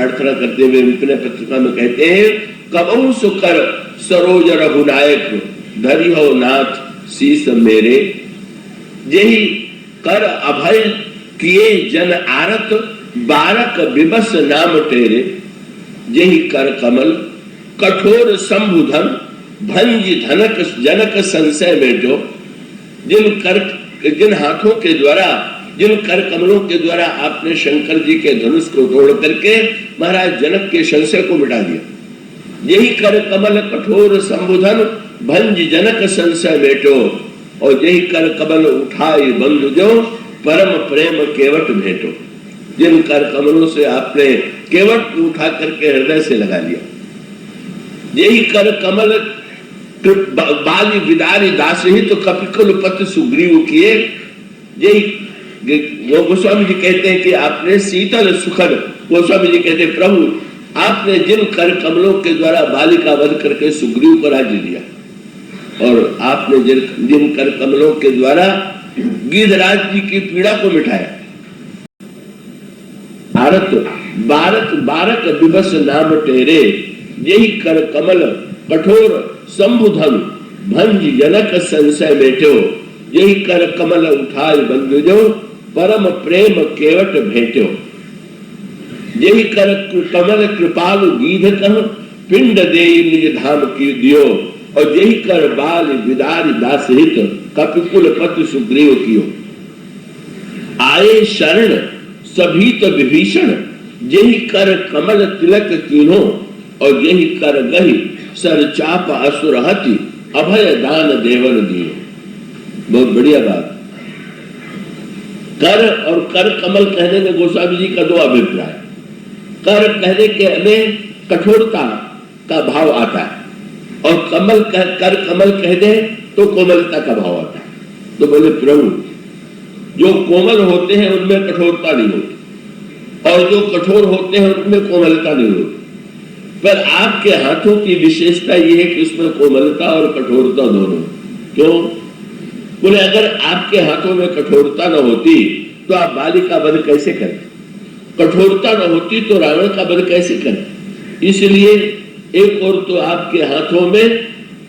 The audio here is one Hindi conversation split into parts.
प्रार्थना करते हुए विपिन पत्रिका में कहते हैं, कबहु सुकर सरोज रघुनायक धरि हो नाथ शीस मेरे, जेहि कर अभय किए जन आरत बारक विबस नाम तेरे, जेहि कर कमल कठोर शंभुधन भंज धनक जनक संशय में जो, जिन हाथों के द्वारा, जिन कर कमलों के द्वारा आपने शंकर जी के धनुष को तोड़ करके महाराज जनक के संशय को मिटा दिया। यही कर कमल कठोर शंभुधन भंज जनक संशय मेटो, और यही कर कमल उठाई बंधु जो परम प्रेम केवट भेटो। जिन कर कमलों से आपने केवट उठा करके हृदय से लगा लिया। यही कर कमल बाली विदारी दास ही तो कपिकुल पति सुग्रीव किए। यही गोस्वामी जी कहते हैं कि आपने शीतल सुखद, गोस्वामी जी कहते हैं प्रभु आपने जिन कर कमलों के द्वारा बाली का वध करके सुग्रीव को राज्य दिया, और आपने जिन कर कमलों के द्वारा गिद्धराज जी की पीड़ा को मिटाया। भारत बारक बारक विवश नाम तेरे, यही कर कमल कठोर शंभुधन भंज जनक संशय बैठो, यही कर कमल उठाए बंधु जो परम प्रेम केवट भेटो। यही कर कमल कृपालु गीध कह पिंड दे निज धाम की दियो, और यही कर बाल विदारी दास हित कपिकुल पति सुग्रीव कियो। आए शरण सभी तो विभीषण, यही कर कमल तिलक कीन्हो, और यही कर गही सर चाप असुर हति अभय दान देवन दियो। बहुत बढ़िया बात। कर और कर कमल कहने में गोस्वामी जी का दो अभिप्राय। कर कहने के में कठोरता का भाव आता है, और कर कमल कह दे तो कोमलता का भाव आता है। तो बोले प्रभु जो कोमल होते हैं उनमें कठोरता नहीं होती, और जो कठोर होते हैं उनमें कोमलता नहीं होती, पर आपके हाथों की विशेषता यह है कि उसमें कोमलता और कठोरता दोनों। क्यों? बोले अगर आपके हाथों में कठोरता न होती तो आप बाली का वध कैसे करें, कठोरता न होती तो रावण का वध कैसे करें। इसलिए एक और तो आपके हाथों में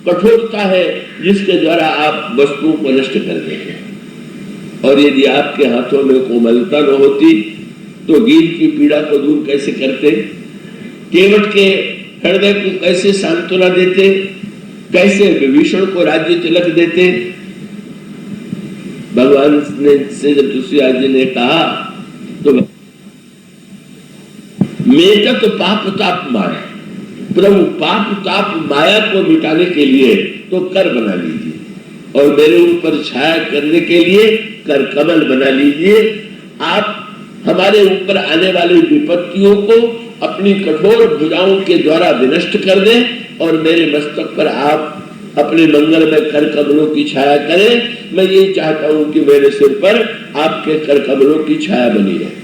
कठोरता है जिसके द्वारा आप वस्तुओं को नष्ट कर देते हैं, और यदि आपके हाथों में कोमलता न होती तो गीध की पीड़ा को दूर कैसे करते, केवट के हृदय को कैसे सांत्वना देते, कैसे विभीषण को राज्य तिलक देते। भगवान ने से जब तुलसीदास जी ने कहा तो मेटत पाप ताप माया, प्रभु पाप ताप माया को मिटाने के लिए तो कर बना लीजिए, और मेरे ऊपर छाया करने के लिए कर कमल बना लीजिए। आप हमारे ऊपर आने वाली विपत्तियों को अपनी कठोर भुजाओं के द्वारा विनष्ट कर दें, और मेरे मस्तक पर आप अपने मंगल में कर कमलों की छाया करें। मैं ये चाहता हूं कि मेरे सिर पर आपके कर कमलों की छाया बनी रहे।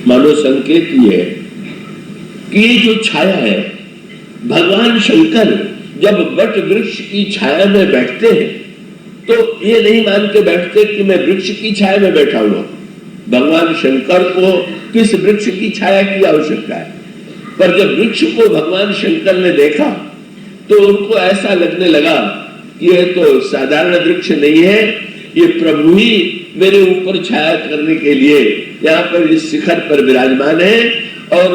मानो संकेत ये है कि ये जो छाया है, भगवान शंकर जब वट वृक्ष की छाया में बैठते हैं तो ये नहीं मान के बैठते कि मैं वृक्ष की छाया में बैठा हुआ। भगवान शंकर को किस वृक्ष की छाया की आवश्यकता है, पर जब वृक्ष को भगवान शंकर ने देखा तो उनको ऐसा लगने लगा कि यह तो साधारण वृक्ष नहीं है, ये प्रभु ही मेरे ऊपर छाया करने के लिए यहाँ पर इस शिखर पर विराजमान है। और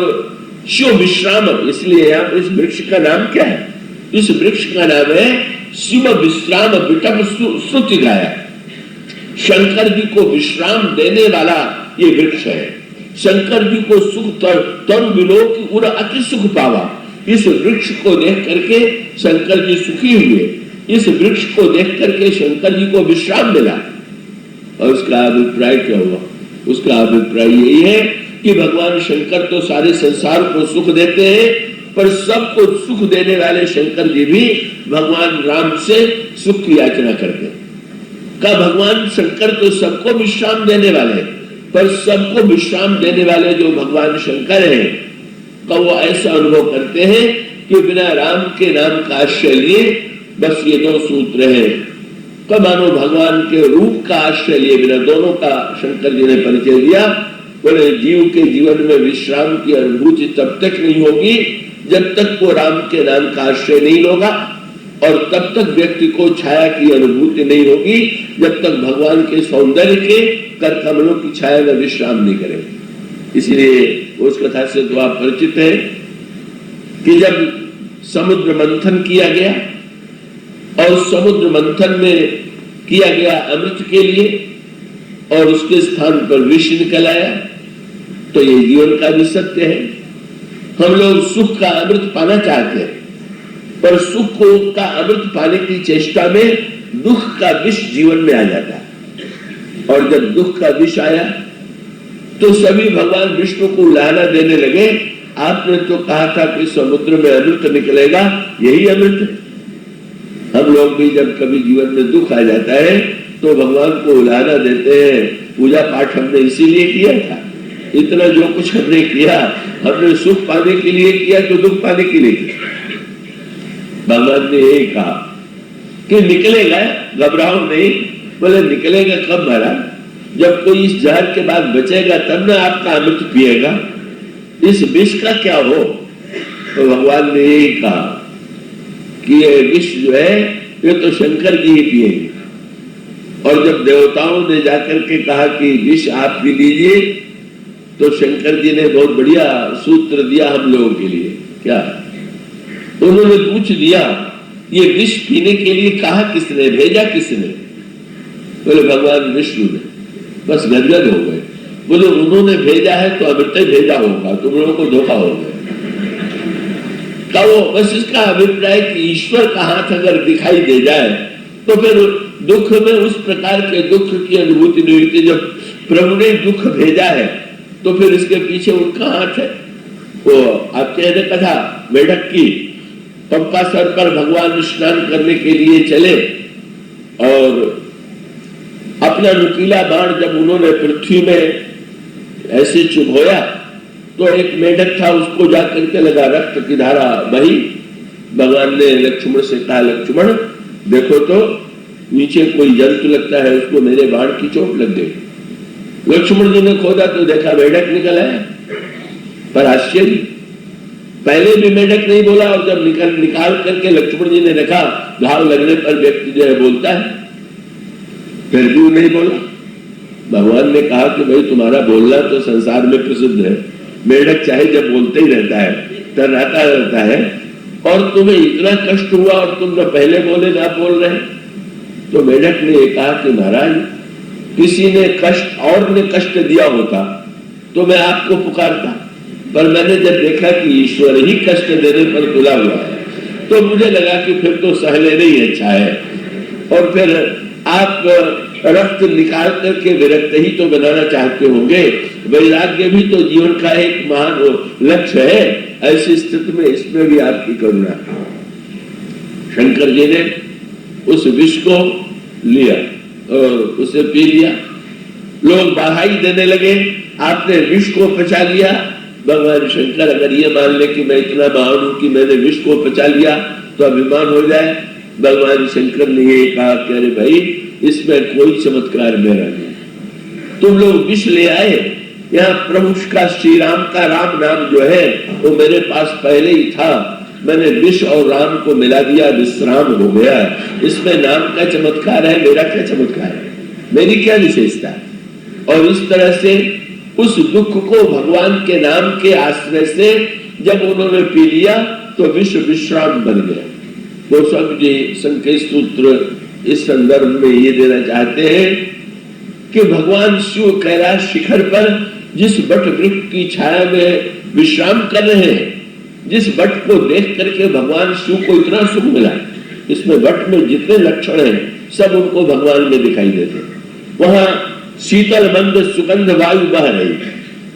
शिव विश्राम, इसलिए यहाँ पर इस वृक्ष का नाम क्या है? इस वृक्ष का नाम है शिव विश्राम विटम श्रुति गाया। शंकर जी को विश्राम देने वाला ये वृक्ष है। शंकर जी को सुख तन विलोक उर अति सुख पावा। इस वृक्ष को देख करके शंकर जी सुखी हुए, इस वृक्ष को देख करके शंकर जी को विश्राम मिला। और उसका अभिप्राय क्या हुआ? उसका अभिप्राय यही है कि भगवान शंकर तो सारे संसार को सुख देते हैं, पर सबको सुख देने वाले शंकर जी भी भगवान राम से सुख की याचना करते हैं। का भगवान शंकर तो सबको विश्राम देने वाले, पर सबको विश्राम देने वाले जो भगवान शंकर हैं, का वो ऐसा अनुभव करते हैं कि बिना राम के नाम का आश्रय लिए बस ये दो सूत्र है। कब मानो भगवान के रूप का आश्रय लिए बिना, दोनों का शंकर जी ने परिचय दिया। बोले जीव के जीवन में विश्राम की अनुभूति तब तक नहीं होगी जब तक वो राम के नाम का आश्रय नहीं होगा, और तब तक व्यक्ति को छाया की अनुभूति नहीं होगी जब तक भगवान के सौंदर्य के कर कमलों की छाया में विश्राम नहीं करेगा। इसलिए उस कथा से तो आप परिचित है कि जब समुद्र मंथन किया गया और समुद्र मंथन में किया गया अमृत के लिए और उसके स्थान पर विष निकल आया, तो ये जीवन का भी सत्य है। हम लोग सुख का अमृत पाना चाहते हैं, पर सुख को का अमृत पाने की चेष्टा में दुख का विष जीवन में आ जाता है, और जब दुख का विष आया तो सभी भगवान विष्णु को लाना देने लगे। आपने तो कहा था कि समुद्र में अमृत निकलेगा, यही अमृत है। हम लोग भी जब कभी जीवन में दुख आ जाता है तो भगवान को उलाहना देते हैं, पूजा पाठ हमने इसीलिए किया था, इतना जो कुछ हमने किया हमने सुख पाने के लिए किया तो दुख पाने के लिए किया। भगवान ने यही कहा कि निकलेगा, घबराओ नहीं। बोले निकलेगा कब महाराज? जब कोई इस जहर के बाद बचेगा तब ना आपका अमृत पिएगा, इस विष का क्या हो? तो भगवान ने यही कहा कि ये विष जो है ये तो शंकर जी ही पिएंगे। और जब देवताओं ने जाकर के कहा कि विष आप पी लीजिए, तो शंकर जी ने बहुत बढ़िया सूत्र दिया हम लोगों के लिए। क्या उन्होंने पूछ दिया, ये विष पीने के लिए कहा किसने, भेजा किसने? बोले भगवान विष्णु ने। बस गदगद हो गए। बोले उन्होंने भेजा है तो अमृत भेजा होगा, तुम लोगों को धोखा हो गया। बस इसका अभिप्राय कि ईश्वर का हाथ अगर दिखाई दे जाए तो फिर दुख में उस प्रकार के दुख की अनुभूति नहीं होती। जब प्रभु ने दुख भेजा है तो फिर इसके पीछे उनका हाथ है। वो आप कह रहे कथा मेढक की, पंपा सर पर भगवान स्नान करने के लिए चले और अपना नुकीला बाण जब उन्होंने पृथ्वी में ऐसे चुभोया तो एक मेढक था, उसको जाकर के लगा, रक्त की धारा बही। भगवान ने लक्ष्मण से कहा, लक्ष्मण देखो तो नीचे कोई जंतु लगता है, उसको मेरे बाण की चोट लग गई। लक्ष्मण जी ने खोदा तो देखा मेढक निकल आया। पर आश्चर्य, पहले भी मेढक नहीं बोला, और जब निकाल करके लक्ष्मण जी ने देखा घाव लगने पर व्यक्ति जो है बोलता है, फिर भी नहीं बोला। भगवान ने कहा कि भाई तुम्हारा बोलना तो संसार में प्रसिद्ध है, मेढक चाहे जब बोलते ही रहता है, तर्राता रहता है, और तुम्हें इतना कष्ट हुआ और तुम न पहले बोले ना बोल रहे। तो मेढक ने कहा कि महाराज किसी ने कष्ट और ने कष्ट दिया होता तो मैं आपको पुकारता, पर मैंने जब देखा कि ईश्वर ही कष्ट देने पर तुला हुआ है तो मुझे लगा कि फिर तो सह लेना ही अच्छा है। और फिर आप रक्त निकाल करके विरक्त ही तो बनाना चाहते होंगे। वैराग्य भी तो जीवन का एक महान लक्ष्य है। ऐसी स्थिति में इसमें भी आपकी करुणा। शंकर जी ने उस विष को लिया और उसे पी लिया। लोग बधाई देने लगे, आपने विष को पचा लिया। भगवान शंकर अगर ये मान ले कि मैं इतना महान हूं कि मैंने विष को पचा लिया तो अभिमान हो जाए। भगवान शंकर ने ये कहा कि अरे भाई इसमें कोई चमत्कार मेरा नहीं, तुम लोग विष ले आए, यहाँ प्रभु का श्री राम का राम नाम जो है वो मेरे पास पहले ही था, मैंने विष और राम को मिला दिया, विश्राम हो गया। इसमें नाम का चमत्कार है, मेरा क्या चमत्कार है, मेरी क्या विशेषता है? और इस तरह से उस दुख को भगवान के नाम के आश्रय से जब उन्होंने पी लिया तो विश्व विश्राम बन गया। गोस्वामी जी संकेत सूत्र इस संदर्भ में ये देना चाहते हैं कि भगवान शिव कैलाश शिखर पर जिस वट वृक्ष की छाया में विश्राम कर रहे हैं, जिस वट को देख करके भगवान शिव को इतना सुख मिला, इसमें वट में जितने लक्षण हैं सब उनको भगवान में दिखाई देते हैं। वहां शीतल मंद सुगंध वायु बह रही,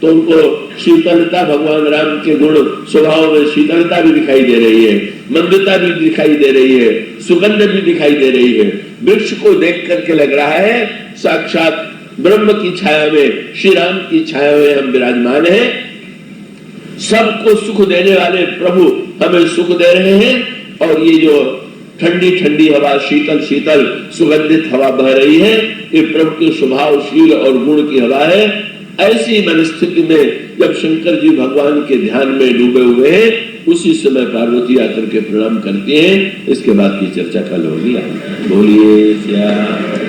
तो उनको शीतलता, भगवान राम के गुण स्वभाव में शीतलता भी दिखाई दे रही है, मंदता भी दिखाई दे रही है, सुगंध भी दिखाई दे रही है। वृक्ष को देख करके लग रहा है साक्षात ब्रह्म की छाया में, श्री राम की छाया में हम विराजमान हैं। सबको सुख देने वाले प्रभु हमें सुख दे रहे हैं। और ये जो ठंडी ठंडी हवा, शीतल शीतल सुगंधित हवा बह रही है, ये प्रभु के स्वभावशील और गुण की हवा है। ऐसी मनस्थिति में जब शंकर जी भगवान के ध्यान में डूबे हुए हैं, उसी समय पार्वती आकर के प्रणाम करती हैं। इसके बाद की चर्चा कल होगी। बोलिए श्याम।